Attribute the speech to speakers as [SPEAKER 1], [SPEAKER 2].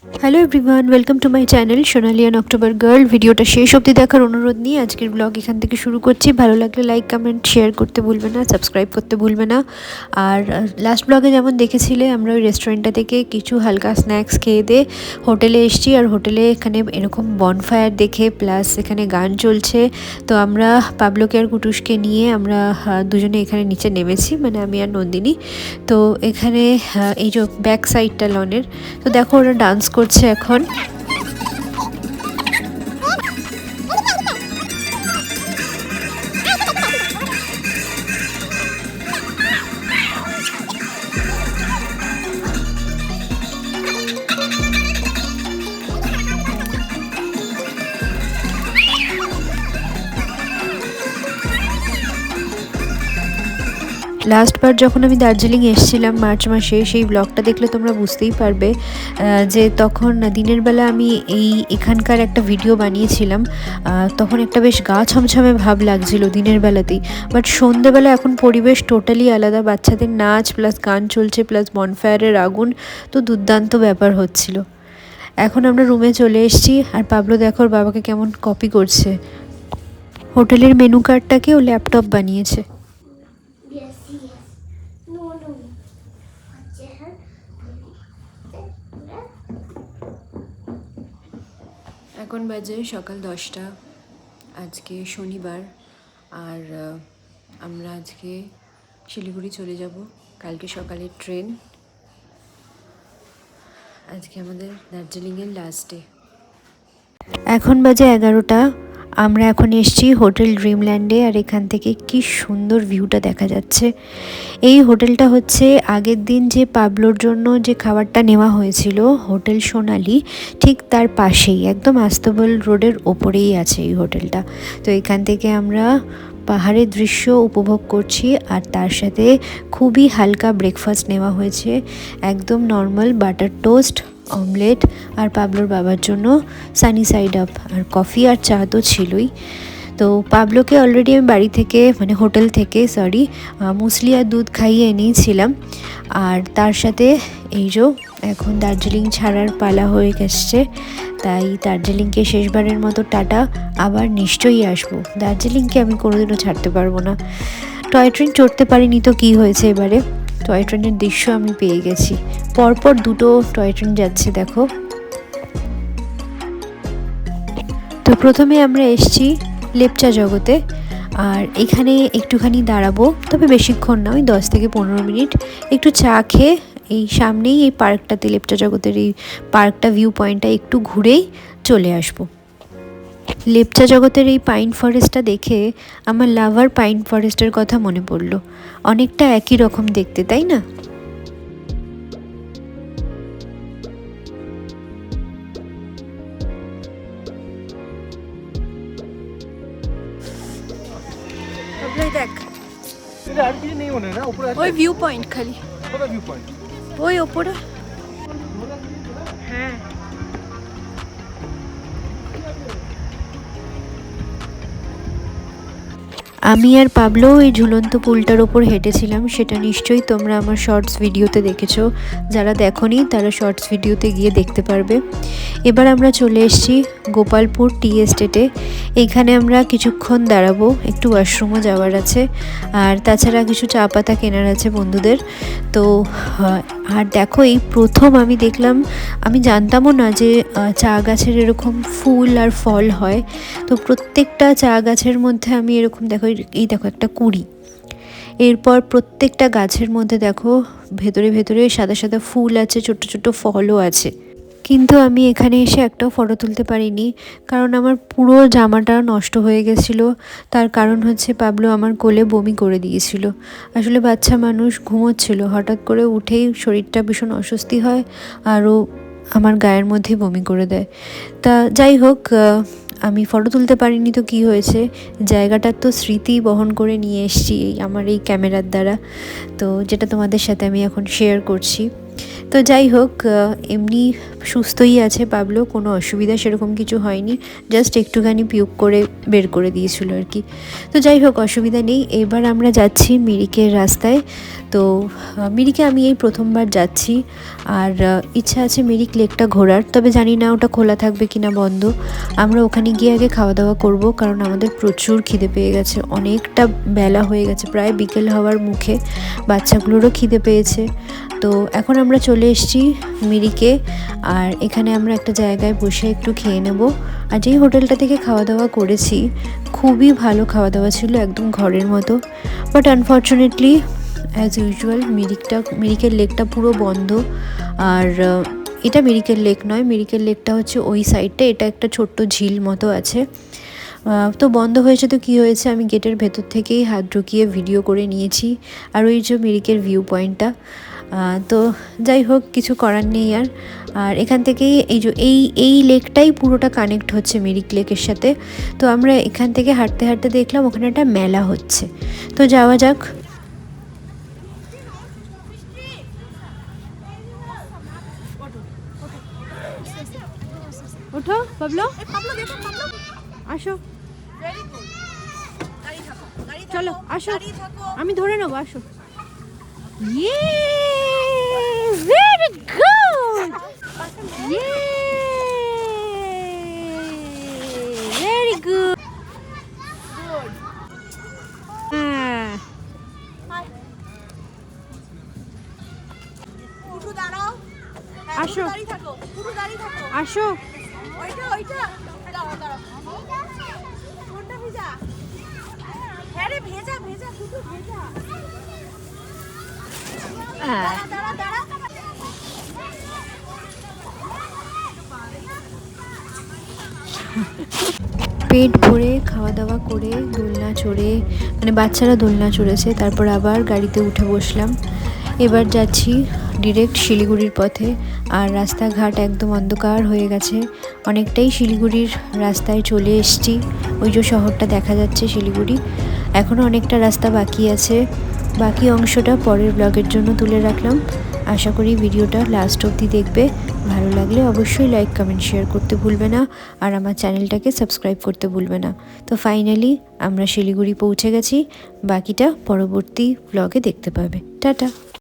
[SPEAKER 1] Hello everyone, welcome to my channel Sonali and October girl. ভিডিওটা শেষ অবধি দেখার অনুরোধ নিয়ে আজকের ব্লগ এখান থেকে শুরু করছি। ভালো লাগলে লাইক কমেন্ট শেয়ার করতে ভুলবে না, সাবস্ক্রাইব করতে ভুলবে না। আর লাস্ট ব্লগে যেমন দেখেছিলে, আমরা ওই রেস্টুরেন্টটা থেকে কিছু হালকা স্ন্যাক্স খেয়ে দিয়ে হোটেলে এসেছি। আর হোটেলে এখানে এরকম বনফায়ার দেখে প্লাস এখানে গান চলছে। তো আমরা পাবলোকে আর কুটুসকে নিয়ে আমরা দুজনে এখানে নিচে নেমেছি, মানে আমি আর নন্দিনী। তো এখানে এই যে ব্যাক সাইডটা লনের, তো দেখো ওরা ডান্স করছে এখন। লাস্টবার যখন আমি দার্জিলিং এসেছিলাম মার্চ মাসে, সেই ব্লগটা দেখলে তোমরা বুঝতেই পারবে যে তখন দিনের বেলা আমি এখানকার একটা ভিডিও বানিয়েছিলাম। তখন একটা বেশ গা ছমছমে ভাব লাগছিল দিনের বেলাতেই, বাট সন্ধেবেলা এখন পরিবেশ টোটালি আলাদা। বাচ্চাদের নাচ প্লাস গান চলছে প্লাস বনফায়ারের আগুন, তো দুর্দান্ত ব্যাপার হচ্ছিল। এখন আমরা রুমে চলে এসেছি, আর পাবলো দেখো ওর বাবাকে কেমন কপি করছে। হোটেলের মেনু কার্ডটাকে ও ল্যাপটপ বানিয়েছে। এখন বাজে সকাল 10টা, আজকে শনিবার। আর আমরা আজকে শিলিগুড়ি চলে যাব, কালকে সকালের ট্রেন। আজকে আমাদের দার্জিলিংয়ের লাস্ট ডে। এখন বাজে 11টা, আমরা এখন এসেছি হোটেল ড্রিমল্যান্ডে। আর এখান থেকে কি সুন্দর ভিউটা দেখা যাচ্ছে। এই হোটেলটা হচ্ছে আগের দিন যে পাবলোর জন্য যে খাবারটা নেওয়া হয়েছিল হোটেল সোনালি, ঠিক তার পাশেই একদম আস্তবল রোডের ওপরেই আছে এই হোটেলটা। তো এখান থেকে আমরা পাহাড়ের দৃশ্য উপভোগ করছি, আর তার সাথে খুবই হালকা ব্রেকফাস্ট নেওয়া হয়েছে, একদম নর্মাল বাটার টোস্ট, অমলেট, আর পাবলোর বাবার জন্য সানি সাইড আপ, আর কফি আর চা তো ছিলই। তো পাবলোকে অলরেডি আমি বাড়ি থেকে মানে হোটেল থেকে মুসলি আর দুধ খাইয়ে এনেইছিলাম। আর তার সাথে এই যে এখন দার্জিলিং ছাড়ার পালা হয়ে গেছে, তাই দার্জিলিংকে শেষবারের মতো টাটা, আবার নিশ্চয়ই আসবো। দার্জিলিংকে আমি কোনোদিনও ছাড়তে পারবো না। টয় ট্রেন চড়তে পারিনি তো কী হয়েছে, এবারে টয় ট্রেনের দৃশ্য আমি পেয়ে গেছি। পরপর দুটো টয় ট্রেন যাচ্ছে দেখো। তো প্রথমে আমরা এসছি লেপচা জগতে, আর এখানে একটুখানি দাঁড়াবো, তবে বেশিক্ষণ না, ওই 10 থেকে 15 মিনিট একটু চা খেয়ে এই সামনেই এই পার্কটাতে, লেপচা জগতের এই পার্কটা ভিউ পয়েন্টটা একটু ঘুরেই চলে আসবো। লেপচা জগতের এই পাইন ফরেস্টটা দেখে আমার লাভার পাইন ফরেস্টের কথা মনে পড়লো। অনেকটা একই রকম দেখতে, তাই না? দেখ ওই ভিউ পয়েন্ট, খালি ওই ওপরে। হ্যাঁ, আমি আর পাবলো এই ঝুলন্ত পুলটার ওপর হেঁটেছিলাম, সেটা নিশ্চয়ই তোমরা আমার শর্টস ভিডিওতে দেখেছো। যারা দেখোনি তারা শর্টস ভিডিওতে গিয়ে দেখতে পারবে। এবার আমরা চলে এসেছি গোপালপুর টি এস্টেটে। এইখানে আমরা কিছুক্ষণ দাঁড়াবো, একটু ওয়াশরুমও যাওয়ার আছে, আর তাছাড়া কিছু চা পাতা কেনার আছে বন্ধুদের। তো আর দেখো, এই প্রথম আমি দেখলাম, আমি জানতামও না যে চা গাছের এরকম ফুল আর ফল হয়। তো প্রত্যেকটা চা গাছের মধ্যে আমি এরকম দেখো, এই দেখো একটা কুঁড়ি, এরপর প্রত্যেকটা গাছের মধ্যে দেখো ভেতরে ভেতরে সাদা সাদা ফুল আছে, ছোট্ট ছোট্ট ফলও আছে। কিন্তু আমি এখানে এসে একটাও ফটো তুলতে পারিনি, কারণ আমার পুরো জামাটা নষ্ট হয়ে গেছিলো। তার কারণ হচ্ছে পাবলো আমার কোলে বমি করে দিয়েছিল। আসলে বাচ্চা মানুষ ঘুমোচ্ছিল, হঠাৎ করে উঠেই শরীরটা ভীষণ অস্বস্তি হয়, আরও আমার গায়ের মধ্যেই বমি করে দেয়। তা যাই হোক, আমি ফটো তুলতে পারিনি তো কি হয়েছে, জায়গাটার তো স্মৃতি বহন করে নিয়ে এসেছি আমার এই ক্যামেরার দ্বারা, তো যেটা তোমাদের সাথে আমি এখন শেয়ার করছি। তো যাই হোক, এমনি সুস্থই আছে পাবলো, কোনো অসুবিধা সেরকম কিছু হয়নি, জাস্ট একটুখানি পিউক করে বের করে দিয়েছিল আর কি। তো যাই হোক, অসুবিধা নেই। এবার আমরা যাচ্ছি মিরিকের রাস্তায়। তো মিরিকে আমি এই প্রথমবার যাচ্ছি, আর ইচ্ছা আছে মিরিক লেকটা ঘোরার, তবে জানি না ওটা খোলা থাকবে কিনা বন্ধ। আমরা ওখানে গিয়ে আগে খাওয়া দাওয়া করব, কারণ আমাদের প্রচুর খিদে পেয়ে গেছে, অনেকটা বেলা হয়ে গেছে, প্রায় বিকেল হওয়ার মুখে, বাচ্চাগুলোরও খিদে পেয়েছে। তো এখন আমরা চলে এসেছি মিরিকে, আর এখানে আমরা একটা জায়গায় বসে একটু খেয়ে নেব। আর যেই হোটেলটা থেকে খাওয়া দাওয়া করেছি, খুবই ভালো খাওয়া দাওয়া ছিল, একদম ঘরের মতো। বাট আনফর্চুনেটলি অ্যাজ ইউজুয়াল মিরিকের লেকটা পুরো বন্ধ। আর এটা মিরিকের লেক নয়, মিরিকের লেকটা হচ্ছে ওই সাইডটা, এটা একটা ছোট্ট ঝিল মতো আছে। তো বন্ধ হয়েছে তো কী হয়েছে, আমি গেটের ভেতর থেকেই হাত ঢুকিয়ে ভিডিও করে নিয়েছি। আর ওই যে মিরিকের ভিউ পয়েন্টটা, তো যাই হোক, কিছু করার নেই আর। আর এখান থেকেই এই লেকটাই পুরোটা কানেক্ট হচ্ছে মিরিক লেকের সাথে। তো আমরা এখান থেকে হাঁটতে হাঁটতে দেখলাম ওখানে একটা মেলা হচ্ছে, তো যাওয়া যাক। ওঠো পাবলো, আসো, চলো আসো, আমি ধরে নেবো, আসো। Very good, very good. আসো আসো, পেট ভরে খাওয়া দাওয়া করে দোলনা চড়ে, মানে বাচ্চারা দোলনা চড়েছে, তারপর আবার গাড়িতে উঠে বসলাম। এবার যাচ্ছি ডিরেক্ট শিলিগুড়ির পথে। আর রাস্তাঘাট একদম অন্ধকার হয়ে গেছে, অনেকটাই শিলিগুড়ির রাস্তায় চলে এসেছি। ওই যে শহরটা দেখা যাচ্ছে শিলিগুড়ি, এখনও অনেকটা রাস্তা বাকি আছে। বাকি অংশটা পরের ব্লগের জন্য তুলে রাখলাম। আশা করি ভিডিওটা লাস্ট অবধি দেখবে। ভালো লাগলে অবশ্যই লাইক কমেন্ট শেয়ার করতে ভুলবে না, আর আমার চ্যানেলটাকে সাবস্ক্রাইব করতে ভুলবে না। তো ফাইনালি আমরা শিলিগুড়ি পৌঁছে গেছি, বাকিটা পরবর্তী ব্লগে দেখতে পাবে। টাটা।